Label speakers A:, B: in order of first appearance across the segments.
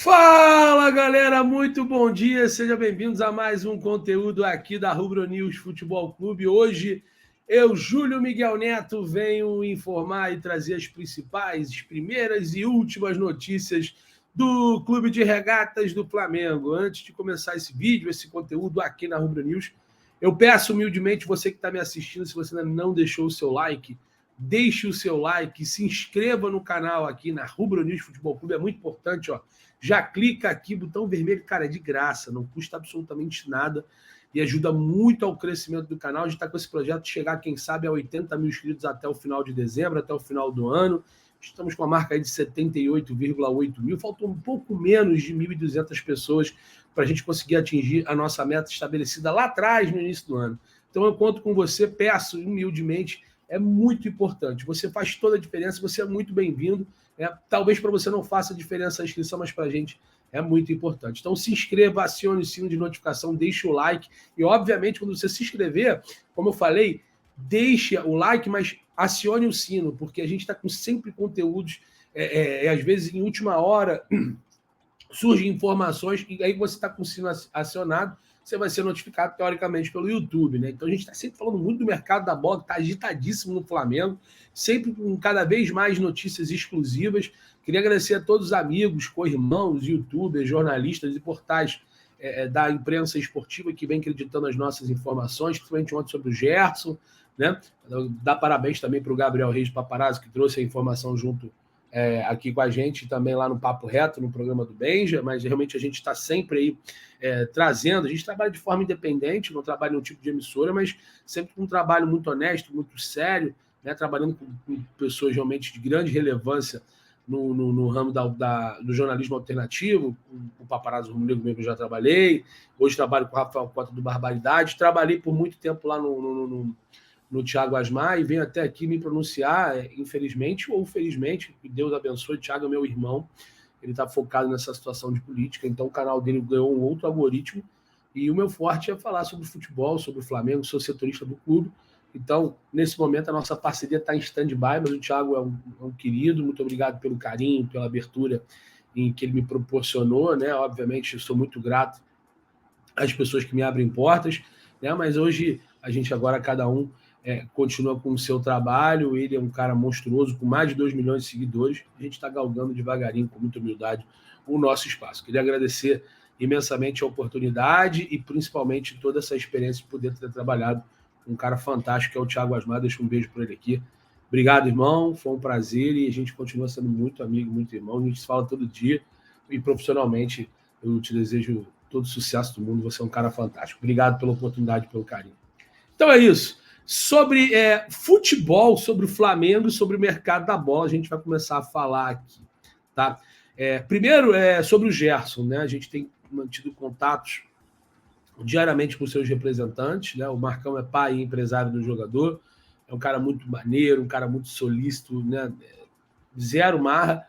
A: Fala, galera, muito bom dia, sejam bem-vindos a mais um conteúdo aqui da Rubro News Futebol Clube. Hoje, eu, Júlio Miguel Neto, venho informar e trazer as principais, primeiras e últimas notícias do Clube de Regatas do Flamengo. Antes de começar esse vídeo, esse conteúdo aqui na Rubro News, eu peço humildemente, você que está me assistindo, se você ainda não deixou o seu like, deixe o seu like, se inscreva no canal aqui na Rubro News Futebol Clube, é muito importante, ó. Já clica aqui, botão vermelho, cara, é de graça, não custa absolutamente nada e ajuda muito ao crescimento do canal. A gente está com esse projeto de chegar, quem sabe, a 80 mil inscritos até o final de dezembro, até o final do ano. Estamos com a marca aí de 78,8 mil, faltam um pouco menos de 1.200 pessoas para a gente conseguir atingir a nossa meta estabelecida lá atrás, no início do ano. Então eu conto com você, peço humildemente, é muito importante. Você faz toda a diferença, você é muito bem-vindo. Talvez para você não faça diferença a inscrição, mas para a gente é muito importante. Então se inscreva, acione o sino de notificação, deixe o like e, obviamente, quando você se inscrever, como eu falei, deixe o like, mas acione o sino, porque a gente está com sempre conteúdos, às vezes em última hora surgem informações e aí você está com o sino acionado, você vai ser notificado, teoricamente, pelo YouTube, né? Então a gente está sempre falando muito do mercado da bola, que está agitadíssimo no Flamengo, sempre com cada vez mais notícias exclusivas. Queria agradecer a todos os amigos, co-irmãos, youtubers, jornalistas e portais da imprensa esportiva que vem acreditando nas nossas informações, principalmente ontem sobre o Gerson, né? Dar parabéns também para o Gabriel Reis Paparazzo, que trouxe a informação junto aqui com a gente, também lá no Papo Reto, no programa do Benja, mas realmente a gente está sempre aí trazendo, a gente trabalha de forma independente, não trabalha em um tipo de emissora, mas sempre com um trabalho muito honesto, muito sério, né, trabalhando com pessoas realmente de grande relevância no ramo do jornalismo alternativo, com o Paparazzo Romulo, que eu já trabalhei, hoje trabalho com o Rafael Cota do Barbaridade, trabalhei por muito tempo lá no Thiago Asmar e venho até aqui me pronunciar, infelizmente ou felizmente, que Deus abençoe. O Thiago é meu irmão, ele está focado nessa situação de política, então o canal dele ganhou um outro algoritmo e o meu forte é falar sobre futebol, sobre o Flamengo, sou setorista do clube, então nesse momento a nossa parceria está em stand-by, mas o Thiago é um querido, muito obrigado pelo carinho, pela abertura em que ele me proporcionou, né? Obviamente eu sou muito grato às pessoas que me abrem portas, né? Mas hoje a gente agora cada um continua com o seu trabalho, ele é um cara monstruoso, com mais de 2 milhões de seguidores, a gente está galgando devagarinho, com muita humildade, o nosso espaço. Queria agradecer imensamente a oportunidade e principalmente toda essa experiência de poder ter trabalhado com um cara fantástico, que é o Thiago Asmar, deixa um beijo por ele aqui. Obrigado, irmão, foi um prazer e a gente continua sendo muito amigo, muito irmão, a gente se fala todo dia e profissionalmente eu te desejo todo o sucesso do mundo, você é um cara fantástico. Obrigado pela oportunidade, pelo carinho. Então é isso. Sobre futebol, sobre o Flamengo, sobre o mercado da bola, a gente vai começar a falar aqui. Tá? Primeiro, sobre o Gerson, né? A gente tem mantido contatos diariamente com seus representantes, né? O Marcão é pai e empresário do jogador, é um cara muito maneiro, um cara muito solícito, né? Zero marra,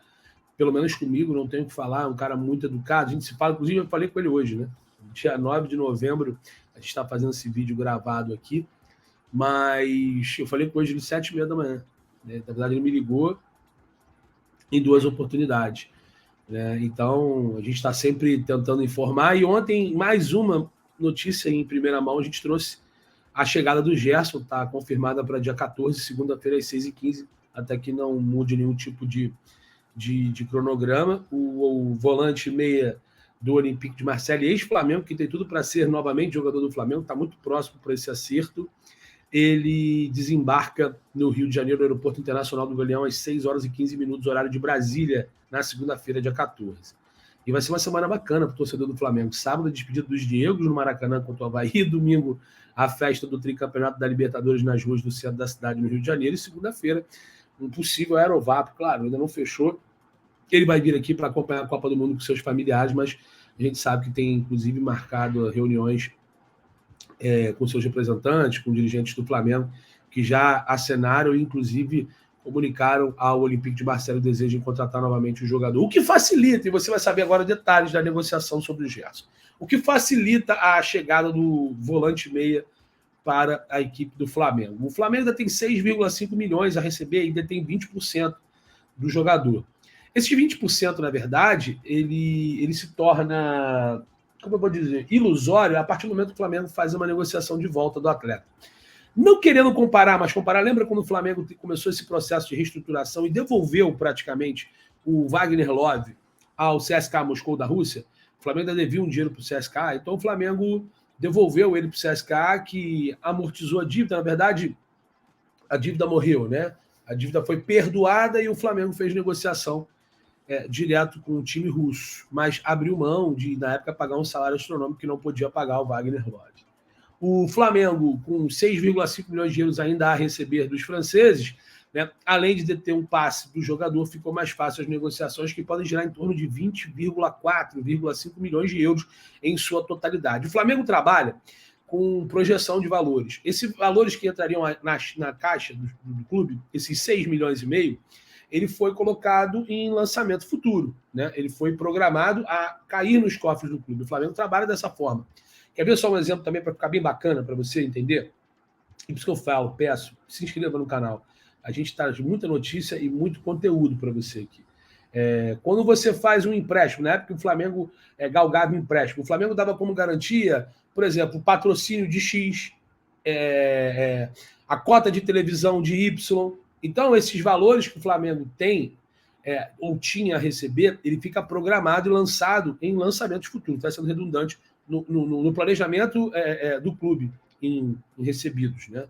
A: pelo menos comigo, não tenho o que falar, é um cara muito educado, a gente se fala, inclusive eu falei com ele hoje, né? Dia 9 de novembro, a gente está fazendo esse vídeo gravado aqui, mas eu falei com ele às 7h30 da manhã. Né? Na verdade, ele me ligou em 2 oportunidades. Né? Então, a gente está sempre tentando informar. E ontem, mais uma notícia em primeira mão, a gente trouxe a chegada do Gerson, está confirmada para dia 14, segunda-feira, às 6h15, até que não mude nenhum tipo de cronograma. O volante meia do Olympique de Marseille, ex-Flamengo, que tem tudo para ser novamente jogador do Flamengo, está muito próximo para esse acerto. Ele desembarca no Rio de Janeiro, no Aeroporto Internacional do Galeão, às 6h15, horário de Brasília, na segunda-feira, dia 14. E vai ser uma semana bacana para o torcedor do Flamengo. Sábado, a despedida dos Diegos no Maracanã contra o Avaí. Domingo, a festa do tricampeonato da Libertadores nas ruas do centro da cidade, no Rio de Janeiro. E segunda-feira, um possível Aerovap, claro, ainda não fechou. Ele vai vir aqui para acompanhar a Copa do Mundo com seus familiares, mas a gente sabe que tem, inclusive, marcado reuniões com seus representantes, com dirigentes do Flamengo, que já acenaram e, inclusive, comunicaram ao Olympique de Marseille o desejo de contratar novamente o jogador. O que facilita, e você vai saber agora detalhes da negociação sobre o Gerson, o que facilita a chegada do volante meia para a equipe do Flamengo. O Flamengo ainda tem 6,5 milhões a receber, ainda tem 20% do jogador. Esses 20%, na verdade, ele se torna, como eu vou dizer, ilusório a partir do momento que o Flamengo faz uma negociação de volta do atleta. Não querendo comparar, mas comparar, lembra quando o Flamengo começou esse processo de reestruturação e devolveu praticamente o Wagner Love ao CSKA Moscou da Rússia? O Flamengo ainda devia um dinheiro para o CSKA, então o Flamengo devolveu ele para o CSKA, que amortizou a dívida. Na verdade, a dívida morreu, né? A dívida foi perdoada e o Flamengo fez negociação direto com o time russo, mas abriu mão de, na época, pagar um salário astronômico que não podia pagar o Wagner Love. O Flamengo, com 6,5 milhões de euros ainda a receber dos franceses, né, além de deter um passe do jogador, ficou mais fácil as negociações, que podem girar em torno de 20,4,5 milhões de euros em sua totalidade. O Flamengo trabalha com projeção de valores. Esses valores que entrariam na caixa do clube, esses 6 milhões e meio, ele foi colocado em lançamento futuro, né? Ele foi programado a cair nos cofres do clube. O Flamengo trabalha dessa forma. Quer ver só um exemplo também para ficar bem bacana para você entender? E por isso que eu falo, peço, se inscreva no canal. A gente traz muita notícia e muito conteúdo para você aqui. Quando você faz um empréstimo, na época que o Flamengo galgava empréstimo, o Flamengo dava como garantia, por exemplo, o patrocínio de X, a cota de televisão de Y. Então, esses valores que o Flamengo tem ou tinha a receber, ele fica programado e lançado em lançamentos futuros. Está sendo redundante no planejamento do clube em recebidos, né?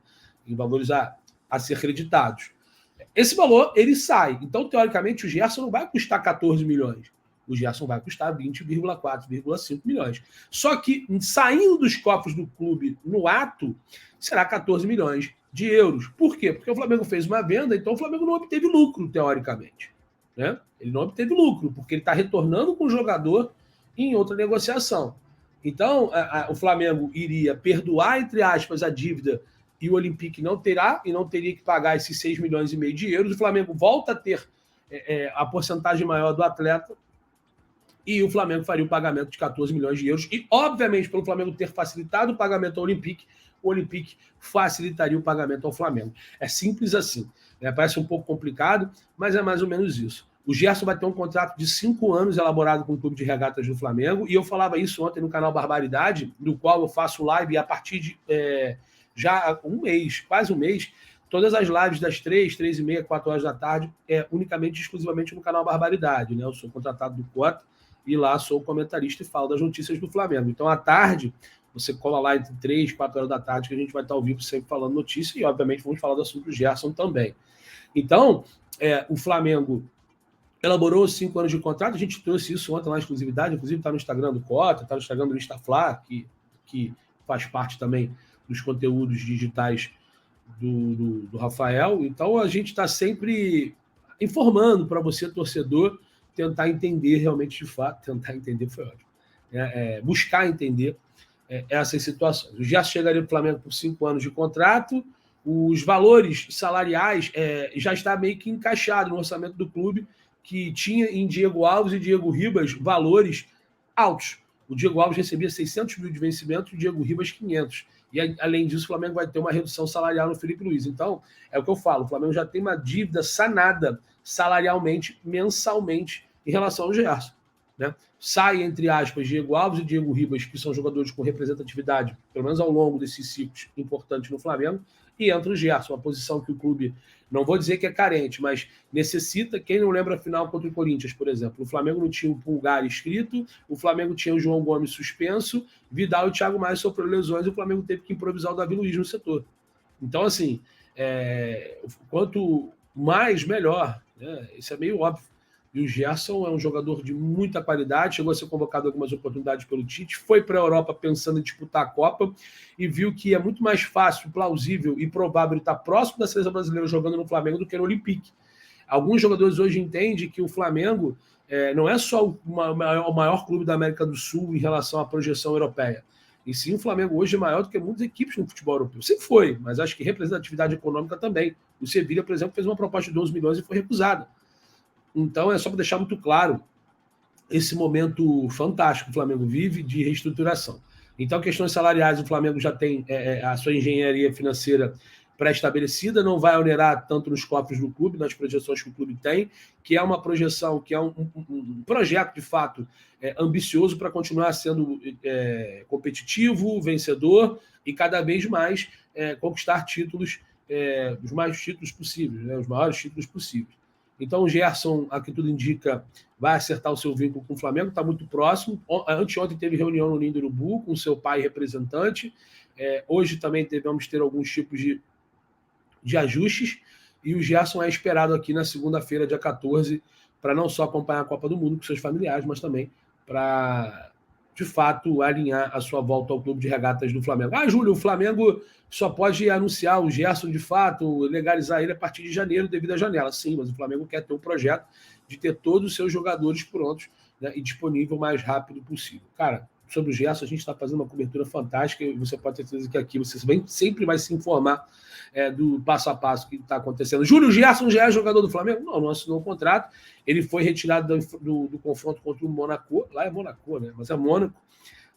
A: Em valores a ser creditados. Esse valor, ele sai. Então, teoricamente, o Gerson não vai custar 14 milhões. O Gerson vai custar 20,4,5 milhões. Só que, saindo dos cofres do clube no ato, será 14 milhões de euros. Por quê? Porque o Flamengo fez uma venda, então o Flamengo não obteve lucro, teoricamente. Né? Ele não obteve lucro, porque ele está retornando com o jogador em outra negociação. Então, o Flamengo iria perdoar, entre aspas, a dívida e o Olympique não terá, e não teria que pagar esses 6 milhões e meio de euros. O Flamengo volta a ter a porcentagem maior do atleta e o Flamengo faria o pagamento de 14 milhões de euros. E, obviamente, pelo Flamengo ter facilitado o pagamento ao Olympique, o Olympique facilitaria o pagamento ao Flamengo. É simples assim. Parece um pouco complicado, mas é mais ou menos isso. O Gerson vai ter um contrato de 5 anos elaborado com o Clube de Regatas do Flamengo, e eu falava isso ontem no canal Barbaridade, no qual eu faço live a partir de já há um mês, quase um mês, todas as lives das 3, 3h30, 4 horas da tarde, unicamente, exclusivamente no canal Barbaridade. Né? Eu sou contratado do Cota e lá sou comentarista e falo das notícias do Flamengo. Então, à tarde, você cola lá entre 3, 4 horas da tarde, que a gente vai estar ao vivo sempre falando notícia, e, obviamente, vamos falar do assunto do Gerson também. Então, o Flamengo elaborou 5 anos de contrato, a gente trouxe isso ontem na exclusividade, inclusive está no Instagram do Cota, está no Instagram do Instafla, que faz parte também dos conteúdos digitais do Rafael. Então, a gente está sempre informando para você, torcedor, tentar entender realmente de fato, tentar entender foi ótimo, buscar entender essas situações. O Gerson chegaria para o Flamengo por 5 anos de contrato, os valores salariais já está meio que encaixado no orçamento do clube, que tinha em Diego Alves e Diego Ribas valores altos. O Diego Alves recebia 600 mil de vencimento e o Diego Ribas 500. E, além disso, o Flamengo vai ter uma redução salarial no Felipe Luiz. Então, é o que eu falo, o Flamengo já tem uma dívida sanada salarialmente, mensalmente, em relação ao Gerson. Né? Sai, entre aspas, Diego Alves e Diego Ribas, que são jogadores com representatividade, pelo menos ao longo desses ciclos importantes no Flamengo, e entra o Gerson, uma posição que o clube, não vou dizer que é carente, mas necessita. Quem não lembra a final contra o Corinthians, por exemplo? O Flamengo não tinha o Pulgar inscrito, o Flamengo tinha o João Gomes suspenso, Vidal e o Thiago Maia sofreram lesões, e o Flamengo teve que improvisar o Davi Luiz no setor. Então, assim, quanto mais, melhor. Né? Isso é meio óbvio. E o Gerson é um jogador de muita qualidade, chegou a ser convocado em algumas oportunidades pelo Tite, foi para a Europa pensando em disputar a Copa e viu que é muito mais fácil, plausível e provável estar próximo da seleção brasileira jogando no Flamengo do que no Olympique. Alguns jogadores hoje entendem que o Flamengo não é só o maior clube da América do Sul em relação à projeção europeia. E sim, o Flamengo hoje é maior do que muitas equipes no futebol europeu. Sempre foi, mas acho que representatividade econômica também. O Sevilla, por exemplo, fez uma proposta de 12 milhões e foi recusada. Então, é só para deixar muito claro esse momento fantástico que o Flamengo vive de reestruturação. Então, questões salariais, o Flamengo já tem a sua engenharia financeira pré-estabelecida, não vai onerar tanto nos cofres do clube, nas projeções que o clube tem, que é uma projeção, que é um projeto, de fato, ambicioso para continuar sendo competitivo, vencedor e cada vez mais conquistar títulos, os mais títulos possíveis, né, os maiores títulos possíveis. Então o Gerson, a que tudo indica, vai acertar o seu vínculo com o Flamengo, está muito próximo. Anteontem teve reunião no Ninho do Urubu com seu pai representante. Hoje também devemos ter alguns tipos de ajustes, e o Gerson é esperado aqui na segunda-feira, dia 14, para não só acompanhar a Copa do Mundo com seus familiares, mas também para, de fato, alinhar a sua volta ao clube de regatas do Flamengo. Júlio, o Flamengo só pode anunciar o Gerson, de fato, legalizar ele a partir de janeiro, devido à janela. Sim, mas o Flamengo quer ter um projeto de ter todos os seus jogadores prontos, né, e disponível o mais rápido possível. Cara, sobre o Gerson, a gente está fazendo uma cobertura fantástica, e você pode ter certeza que aqui você sempre vai se informar do passo a passo que está acontecendo. Júlio Gerson já é jogador do Flamengo? Não assinou um contrato. Ele foi retirado do confronto contra o Monaco. Lá é Monaco, né? Mas é Mônaco,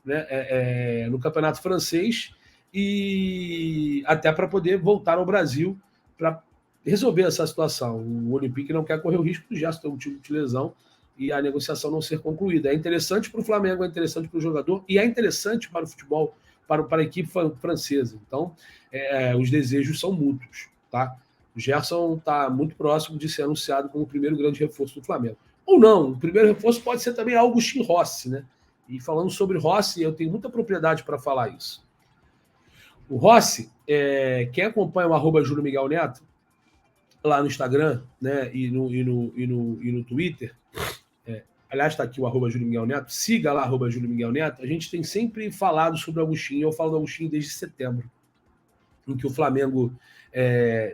A: né? No campeonato francês, e até para poder voltar ao Brasil para resolver essa situação. O Olympique não quer correr o risco do Gerson ter um tipo de lesão e a negociação não ser concluída. É interessante para o Flamengo, é interessante para o jogador e é interessante para o futebol, para a equipe francesa. Então, os desejos são mútuos. Tá? O Gerson está muito próximo de ser anunciado como o primeiro grande reforço do Flamengo. Ou não, o primeiro reforço pode ser também Augustin Rossi, né? E falando sobre Rossi, eu tenho muita propriedade para falar isso. O Rossi, quem acompanha o @JúlioMiguelNeto, lá no Instagram, né, e no Twitter, aliás, está aqui o @JúlioMiguelNeto, siga lá @JúlioMiguelNeto, a gente tem sempre falado sobre o Agostinho, eu falo do Agostinho desde setembro, em que o Flamengo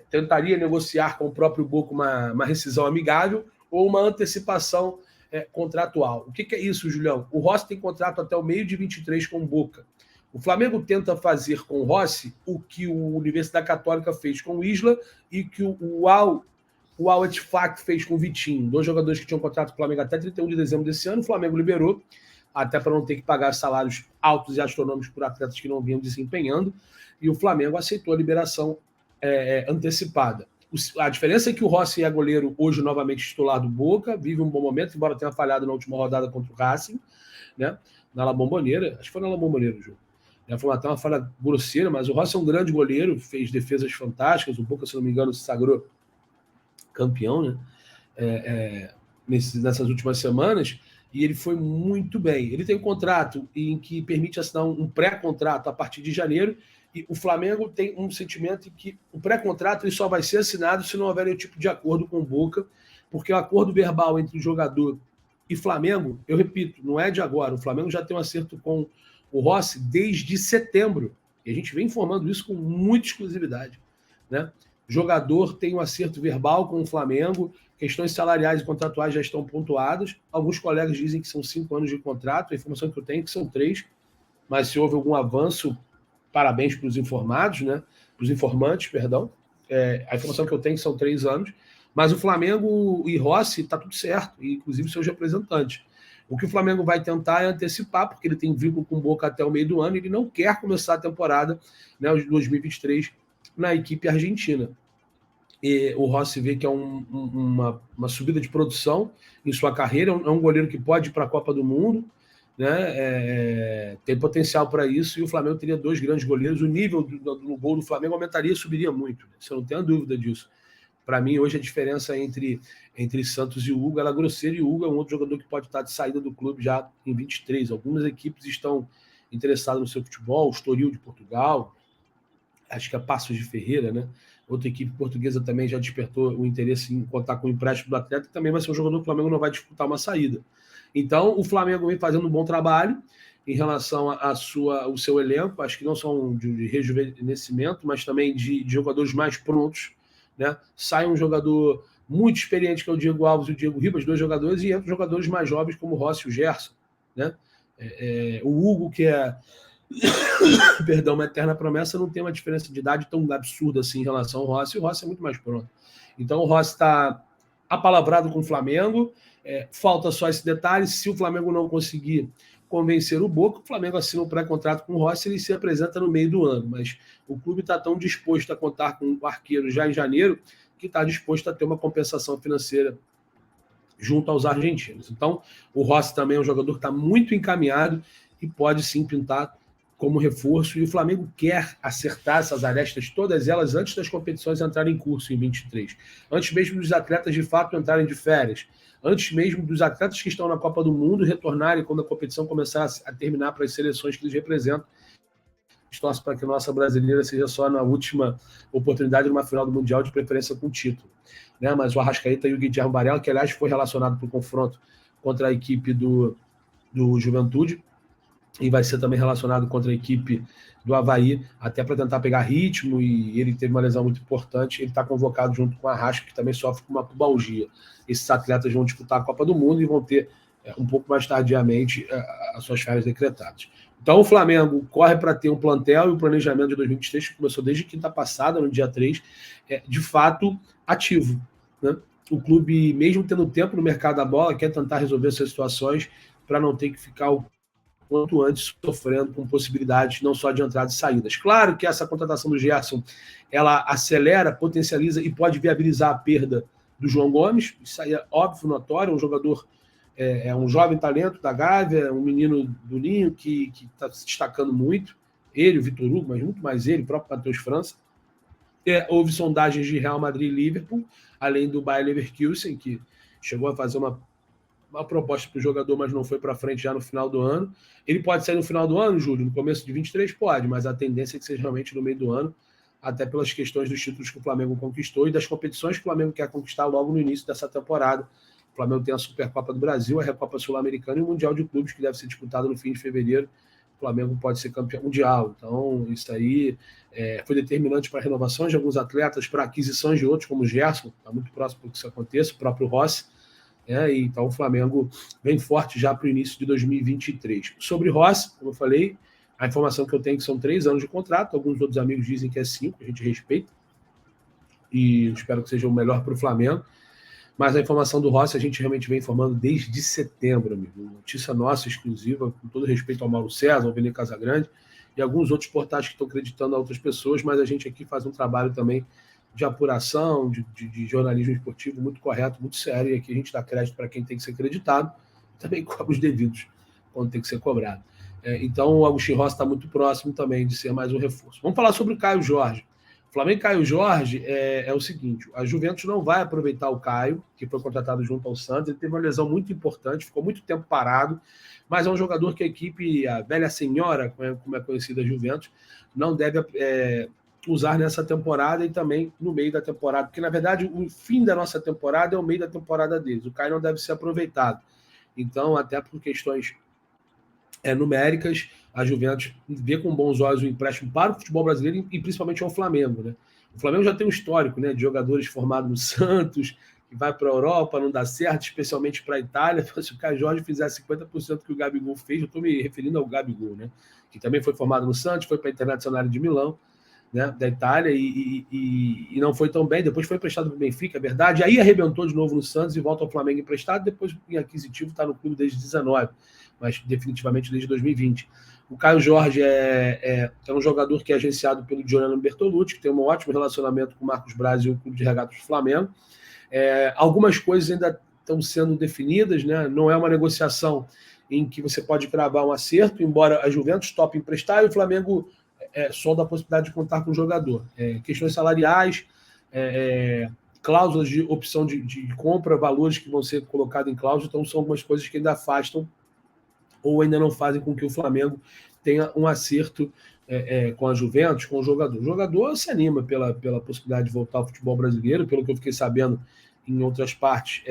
A: tentaria negociar com o próprio Boca uma rescisão amigável ou uma antecipação contratual. O que é isso, Julião? O Rossi tem contrato até o meio de 23 com o Boca. O Flamengo tenta fazer com o Rossi o que o Universidade Católica fez com o Isla e que o Al-Ettifaq fez com o Vitinho, 2 jogadores que tinham contrato com o Flamengo até 31 de dezembro desse ano. O Flamengo liberou, até para não ter que pagar salários altos e astronômicos por atletas que não vinham desempenhando, e o Flamengo aceitou a liberação antecipada. A diferença é que o Rossi é goleiro hoje novamente titular do Boca, vive um bom momento, embora tenha falhado na última rodada contra o Racing, né, na La Bombonera, acho que foi na La Bombonera o jogo. Foi até uma falha grosseira, mas o Rossi é um grande goleiro, fez defesas fantásticas, o Boca, se não me engano, se sagrou campeão, né, nessas últimas semanas, e ele foi muito bem. Ele tem um contrato em que permite assinar um pré-contrato a partir de janeiro, e o Flamengo tem um sentimento em que o pré-contrato ele só vai ser assinado se não houver nenhum tipo de acordo com o Boca, porque o acordo verbal entre o jogador e Flamengo, eu repito, não é de agora, o Flamengo já tem um acerto com o Rossi desde setembro, e a gente vem informando isso com muita exclusividade, né? O jogador tem um acerto verbal com o Flamengo, questões salariais e contratuais já estão pontuadas, alguns colegas dizem que são 5 anos de contrato, a informação que eu tenho é que são 3, mas se houve algum avanço, parabéns para os informados, né? Para os informantes, perdão. A informação que eu tenho são 3 anos, mas o Flamengo e Rossi está tudo certo, inclusive seus representantes. O que o Flamengo vai tentar é antecipar, porque ele tem vínculo com o Boca até o meio do ano, e ele não quer começar a temporada, né, de 2023 na equipe argentina. E o Rossi vê que é uma subida de produção em sua carreira, é um goleiro que pode ir para a Copa do Mundo, né, tem potencial para isso, e o Flamengo teria 2 grandes goleiros, o nível do gol do Flamengo aumentaria e subiria muito, né? Você não tem a dúvida disso. Para mim, hoje, a diferença entre Santos e o Hugo é grosseira, e o Hugo é um outro jogador que pode estar de saída do clube já em 23. Algumas equipes estão interessadas no seu futebol, o Estoril de Portugal, acho que é Passos de Ferreira, né? Outra equipe portuguesa também já despertou o interesse em contar com o empréstimo do atleta, que também vai ser um jogador que o Flamengo não vai disputar uma saída. Então, o Flamengo vem fazendo um bom trabalho em relação ao seu elenco, acho que não só de rejuvenescimento, mas também de jogadores mais prontos, né? Sai um jogador muito experiente, que é o Diego Alves e o Diego Ribas, 2 jogadores, e entram jogadores mais jovens, como o Rossi e o Gerson, né? O Hugo, que é perdão, uma eterna promessa, não tem uma diferença de idade tão absurda assim em relação ao Rossi, e o Rossi é muito mais pronto. Então o Rossi está apalavrado com o Flamengo. Falta só esse detalhe: se o Flamengo não conseguir convencer o Boca, o Flamengo assina um pré-contrato com o Rossi e ele se apresenta no meio do ano. Mas o clube está tão disposto a contar com o arqueiro já em janeiro que está disposto a ter uma compensação financeira junto aos argentinos. Então, o Rossi também é um jogador que está muito encaminhado e pode sim pintar como reforço, e o Flamengo quer acertar essas arestas, todas elas, antes das competições entrarem em curso em 23. Antes mesmo dos atletas de fato entrarem de férias. Antes mesmo dos atletas que estão na Copa do Mundo retornarem quando a competição começar a terminar para as seleções que eles representam. Torce para que a nossa brasileira seja só na última oportunidade numa final do Mundial, de preferência com título. Né? Mas o Arrascaeta e o Guilherme Barella, que aliás foi relacionado para o confronto contra a equipe do Juventude, e vai ser também relacionado contra a equipe do Avaí, até para tentar pegar ritmo, e ele teve uma lesão muito importante. Ele está convocado junto com a Arrasca, que também sofre com uma pubalgia. Esses atletas vão disputar a Copa do Mundo e vão ter, um pouco mais tardiamente, as suas férias decretadas. Então o Flamengo corre para ter um plantel, e o planejamento de 2023, que começou desde quinta passada, no dia 3, de fato ativo. Né? O clube, mesmo tendo tempo no mercado da bola, quer tentar resolver essas situações para não ter que ficar o quanto antes sofrendo com possibilidades não só de entradas e saídas. Claro que essa contratação do Gerson, ela acelera, potencializa e pode viabilizar a perda do João Gomes. Isso aí é óbvio, notório, um jogador, um jovem talento da Gávea, um menino do Ninho que está se destacando muito. Ele, o Vitor Hugo, mas muito mais ele, o próprio Matheus França. Houve sondagens de Real Madrid e Liverpool, além do Bayer Leverkusen, que chegou a fazer uma proposta para o jogador, mas não foi para frente já no final do ano. Ele pode sair no final do ano, Júlio? No começo de 23? Pode, mas a tendência é que seja realmente no meio do ano, até pelas questões dos títulos que o Flamengo conquistou e das competições que o Flamengo quer conquistar logo no início dessa temporada. O Flamengo tem a Supercopa do Brasil, a Recopa Sul-Americana e o Mundial de Clubes, que deve ser disputado no fim de fevereiro. O Flamengo pode ser campeão mundial. Então, isso aí foi determinante para renovações de alguns atletas, para aquisições de outros, como o Gerson, está muito próximo que isso aconteça, o próprio Rossi. Então o Flamengo vem forte já para o início de 2023. Sobre Rossi, como eu falei, a informação que eu tenho é que são 3 anos de contrato, alguns outros amigos dizem que é 5, a gente respeita, e espero que seja o melhor para o Flamengo, mas a informação do Rossi a gente realmente vem informando desde setembro, amigo. Notícia nossa, exclusiva, com todo respeito ao Mauro César, ao Vene Casagrande, e alguns outros portais que estão acreditando a outras pessoas, mas a gente aqui faz um trabalho também de apuração, de jornalismo esportivo muito correto, muito sério, e aqui a gente dá crédito para quem tem que ser acreditado, também cobra os devidos quando tem que ser cobrado. Então o Agustín Rossi está muito próximo também de ser mais um reforço. Vamos falar sobre o Caio Jorge. O Flamengo e Caio Jorge é o seguinte: a Juventus não vai aproveitar o Caio, que foi contratado junto ao Santos. Ele teve uma lesão muito importante, ficou muito tempo parado, mas é um jogador que a equipe, a velha senhora, como é conhecida a Juventus, não deve usar nessa temporada e também no meio da temporada, porque na verdade o fim da nossa temporada é o meio da temporada deles. O Caio não deve ser aproveitado. Então, até por questões numéricas, a Juventus vê com bons olhos o empréstimo para o futebol brasileiro e principalmente ao Flamengo. Né? O Flamengo já tem um histórico, né, de jogadores formados no Santos, que vai para a Europa, não dá certo, especialmente para a Itália. Se o Caio Jorge fizer 50% que o Gabigol fez, eu estou me referindo ao Gabigol, né, que também foi formado no Santos, foi para a Internazionale de Milão, né, da Itália, e não foi tão bem. Depois foi emprestado para o Benfica, é verdade. Aí arrebentou de novo no Santos e volta ao Flamengo emprestado. Depois, em aquisitivo, está no clube desde 19, mas definitivamente desde 2020. O Caio Jorge é um jogador que é agenciado pelo Giuliano Bertolucci, que tem um ótimo relacionamento com o Marcos Braz e o Clube de Regatas do Flamengo. Algumas coisas ainda estão sendo definidas, né? Não é uma negociação em que você pode cravar um acerto, embora a Juventus tope emprestar e o Flamengo só da possibilidade de contar com o jogador. Questões salariais, cláusulas de opção de compra, valores que vão ser colocados em cláusula, então são algumas coisas que ainda afastam ou ainda não fazem com que o Flamengo tenha um acerto com a Juventus, com o jogador. O jogador se anima pela possibilidade de voltar ao futebol brasileiro, pelo que eu fiquei sabendo em outras partes,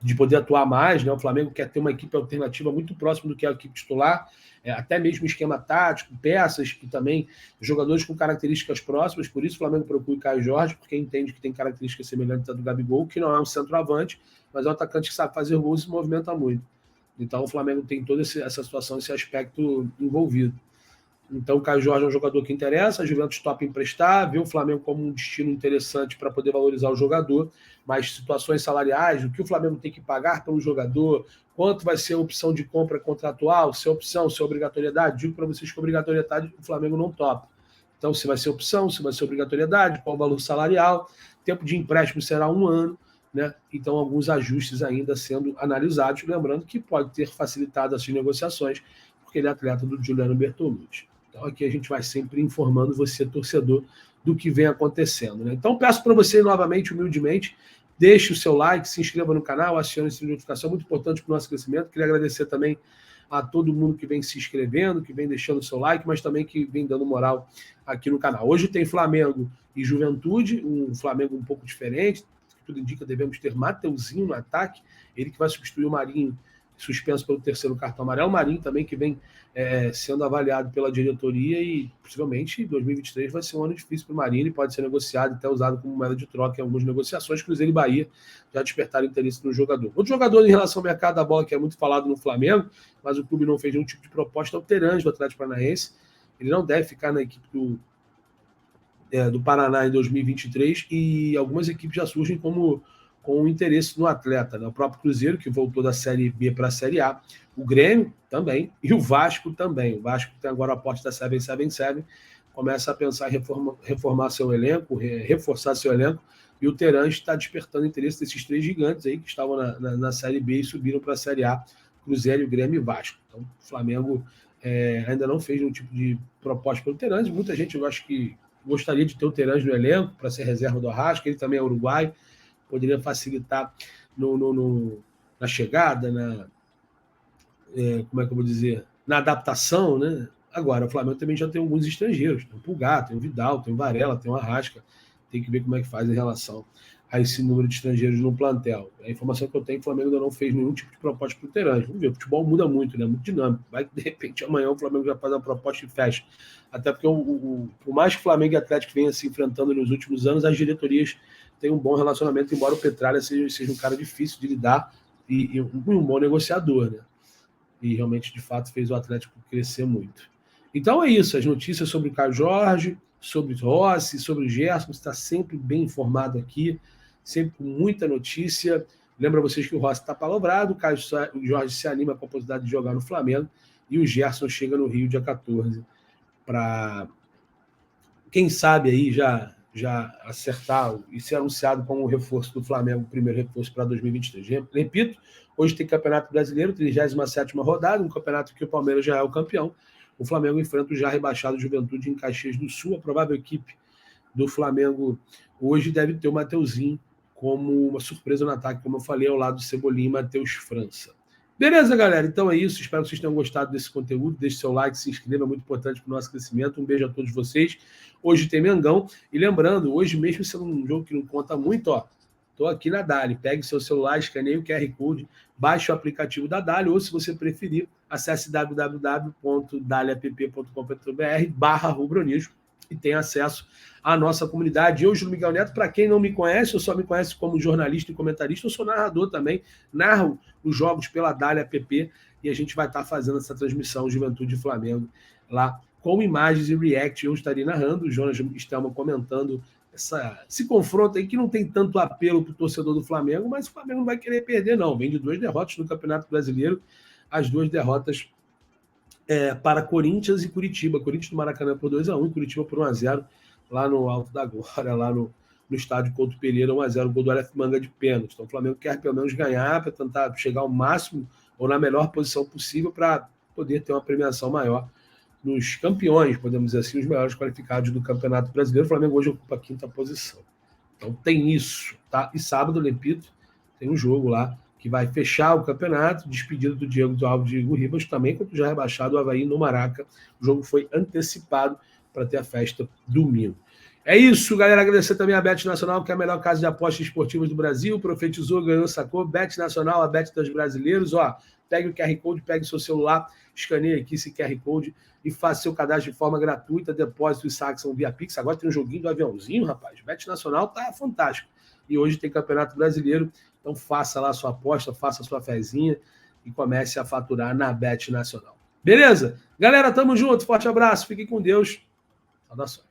A: de poder atuar mais, né? O Flamengo quer ter uma equipe alternativa muito próxima do que é a equipe titular, até mesmo esquema tático, peças e também jogadores com características próximas. Por isso o Flamengo procura o Caio Jorge, porque entende que tem características semelhantes à do Gabigol, que não é um centroavante, mas é um atacante que sabe fazer gols e se movimenta muito. Então o Flamengo tem toda essa situação, esse aspecto envolvido. Então, o Caio Jorge é um jogador que interessa, a Juventus topa emprestar, vê o Flamengo como um destino interessante para poder valorizar o jogador, mas situações salariais, o que o Flamengo tem que pagar pelo jogador, quanto vai ser a opção de compra contratual, se é opção, se é obrigatoriedade, digo para vocês que obrigatoriedade o Flamengo não topa. Então, se vai ser opção, se vai ser obrigatoriedade, qual o valor salarial, tempo de empréstimo será 1 ano, né? Então, alguns ajustes ainda sendo analisados, lembrando que pode ter facilitado as negociações, porque ele é atleta do Giuliano Bertolucci. Então, aqui a gente vai sempre informando você, torcedor, do que vem acontecendo, né? Então, peço para você, novamente, humildemente, deixe o seu like, se inscreva no canal, acione essa notificação, muito importante para o nosso crescimento. Queria agradecer também a todo mundo que vem se inscrevendo, que vem deixando o seu like, mas também que vem dando moral aqui no canal. Hoje tem Flamengo e Juventude, um Flamengo um pouco diferente, tudo indica devemos ter Mateuzinho no ataque, ele que vai substituir o Marinho, suspenso pelo 3º cartão amarelo. O Marinho também que vem sendo avaliado pela diretoria e possivelmente 2023 vai ser um ano difícil para o Marinho, ele pode ser negociado e até usado como moeda de troca em algumas negociações. Cruzeiro e Bahia já despertaram interesse no jogador. Outro jogador em relação ao mercado da bola que é muito falado no Flamengo, mas o clube não fez nenhum tipo de proposta, é o Terãs do Atlético Paranaense. Ele não deve ficar na equipe do Paraná em 2023 e algumas equipes já surgem com interesse no atleta, né? O próprio Cruzeiro, que voltou da Série B para a Série A, o Grêmio também, e o Vasco também. O Vasco tem agora a aposta da 777, começa a pensar em reformar seu elenco, reforçar seu elenco, e o Terãs está despertando interesse desses 3 gigantes aí que estavam na Série B e subiram para a Série A, Cruzeiro, Grêmio e Vasco. Então, o Flamengo ainda não fez nenhum tipo de proposta pelo Terãs. Muita gente, eu acho que gostaria de ter o Terãs no elenco para ser reserva do Arrasca, ele também é uruguaio, poderia facilitar na chegada, como é que eu vou dizer, na adaptação, né? Agora, o Flamengo também já tem alguns estrangeiros, tem o Pulgar, tem o Vidal, tem o Varela, tem o Arrasca, tem que ver como é que faz em relação a esse número de estrangeiros no plantel. A informação que eu tenho é que o Flamengo ainda não fez nenhum tipo de proposta para o Terãs. Vamos ver, o futebol muda muito, né? Muito dinâmico. Vai que, de repente, amanhã o Flamengo já faz uma proposta e fecha. Até porque, por mais que o Flamengo e o Atlético venham se enfrentando nos últimos anos, as diretorias têm um bom relacionamento, embora o Petralha seja um cara difícil de lidar e um bom negociador, né? E realmente, de fato, fez o Atlético crescer muito. Então é isso, as notícias sobre o Caio Jorge, sobre o Rossi, sobre o Gerson, está sempre bem informado aqui, sempre com muita notícia. Lembra vocês que o Rossi está palavrado, o Caio Jorge se anima com a possibilidade de jogar no Flamengo e o Gerson chega no Rio dia 14 para, quem sabe aí já acertar e ser anunciado como o reforço do Flamengo, o primeiro reforço para 2023. Repito, hoje tem Campeonato Brasileiro, 37ª rodada, um campeonato que o Palmeiras já é o campeão. O Flamengo enfrenta o já rebaixado Juventude em Caxias do Sul. A provável equipe do Flamengo hoje deve ter o Mateuzinho como uma surpresa no ataque, como eu falei, ao lado do Cebolinha e Matheus França. Beleza, galera? Então é isso. Espero que vocês tenham gostado desse conteúdo. Deixe seu like, se inscreva, é muito importante para o nosso crescimento. Um beijo a todos vocês. Hoje tem Mengão. E lembrando, hoje mesmo sendo um jogo que não conta muito, ó, estou aqui na Dali. Pegue seu celular, escaneie o QR Code, baixe o aplicativo da Dali, ou se você preferir, acesse www.daliapp.com.br/rubronismo e tenha acesso à nossa comunidade. Eu, Júlio Miguel Neto, para quem não me conhece, ou só me conhece como jornalista e comentarista, eu sou narrador também, narro os jogos pela Dali App e a gente vai estar fazendo essa transmissão Juventude e Flamengo lá com imagens e react. Eu estarei narrando, o Jonas Stelman comentando esse confronto aí que não tem tanto apelo para o torcedor do Flamengo, mas o Flamengo não vai querer perder, não. Vem de 2 derrotas no Campeonato Brasileiro, as 2 derrotas para Corinthians e Curitiba. Corinthians do Maracanã por 2-1, Curitiba por 1-0, lá no Alto da Glória, lá no estádio Couto Pereira, 1-0, gol do Aleph Manga de pênalti. Então o Flamengo quer pelo menos ganhar para tentar chegar ao máximo ou na melhor posição possível para poder ter uma premiação maior nos campeões, podemos dizer assim, os melhores qualificados do Campeonato Brasileiro. O Flamengo hoje ocupa a 5ª posição. Então tem isso, tá? E sábado, repito, tem um jogo lá que vai fechar o campeonato, despedida do Diego Alves e Diego Ribas, também contra o já rebaixado o Avaí no Maraca. O jogo foi antecipado para ter a festa domingo. É isso, galera. Agradecer também a Bet Nacional, que é a melhor casa de apostas esportivas do Brasil. Profetizou, ganhou, sacou. Bet Nacional, a Bet dos brasileiros. Ó, pegue o QR Code, pegue o seu celular, escaneie aqui esse QR Code e faça seu cadastro de forma gratuita. Depósito e saque são via Pix. Agora tem um joguinho do aviãozinho, rapaz. Bet Nacional tá fantástico. E hoje tem Campeonato Brasileiro. Então faça lá a sua aposta, faça a sua fezinha e comece a faturar na Bet Nacional. Beleza? Galera, tamo junto. Forte abraço. Fiquem com Deus. Saudações.